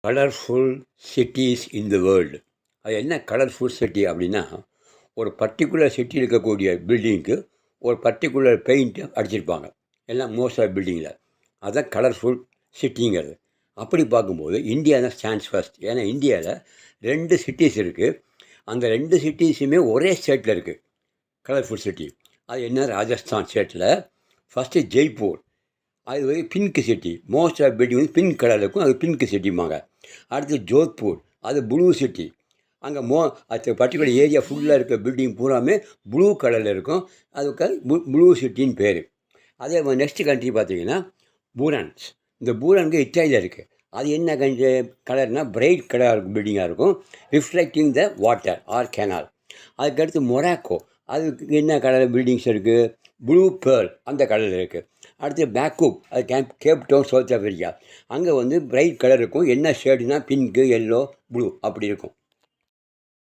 Colourful cities in the world. அது என்ன colourful city அப்படின்னா, ஒரு பர்ட்டிகுலர் சிட்டி இருக்கக்கூடிய பில்டிங்க்கு ஒரு பர்ட்டிகுலர் பெயிண்ட்டு அடிச்சிருப்பாங்க. எல்லாம் மோஸ்ட் ஆஃப் பில்டிங்கில். அதுதான் கலர்ஃபுல் சிட்டிங்கிறது. அப்படி பார்க்கும்போது இந்தியா தான் ஸ்டாண்ட்ஸ் ஃபர்ஸ்ட். ஏன்னா இந்தியாவில் 2 சிட்டிஸ் இருக்குது. அந்த 2 சிட்டிஸுமே ஒரே ஸ்டேட்டில் இருக்குது. Colourful city. அது என்ன, ராஜஸ்தான் ஸ்டேட்டில் ஃபஸ்ட்டு ஜெய்ப்பூர். அது வந்து pink city. Most of building வந்து பிங்க் கலரில் இருக்கும். அது பிங்க் சிட்டிம்பாங்க. அடுத்து ஜோத்பூர். அது ப்ளூ சிட்டி. அங்கே அது பர்டிகுலர் ஏரியா ஃபுல்லாக இருக்க பில்டிங் பூராமே ப்ளூ கலரில் இருக்கும். அதுக்கு ப்ளூ சிட்டின்னு பேர். அதே மாதிரி நெக்ஸ்ட் கண்ட்ரி பார்த்திங்கன்னா பூரான்ஸ். இந்த பூரானுக்கு இத்தாலியில் இருக்குது. அது என்ன கலர்னால் பிரைட் கலராக இருக்கும், பில்டிங்காக இருக்கும், reflecting the water or canal. அதுக்கடுத்து மொராக்கோ. அதுக்கு என்ன கலர் பில்டிங்ஸ் இருக்குது? ப்ளூ பேர்ல் அந்த கலரில் இருக்குது. அடுத்து பேக்கூப். அது கேப் டவுன், சவுத் ஆஃப்ரிக்கா. அங்கே வந்து பிரைட் கலர் இருக்கும். என்ன ஷேடுனா பிங்க்கு, எல்லோ, ப்ளூ அப்படி இருக்கும்.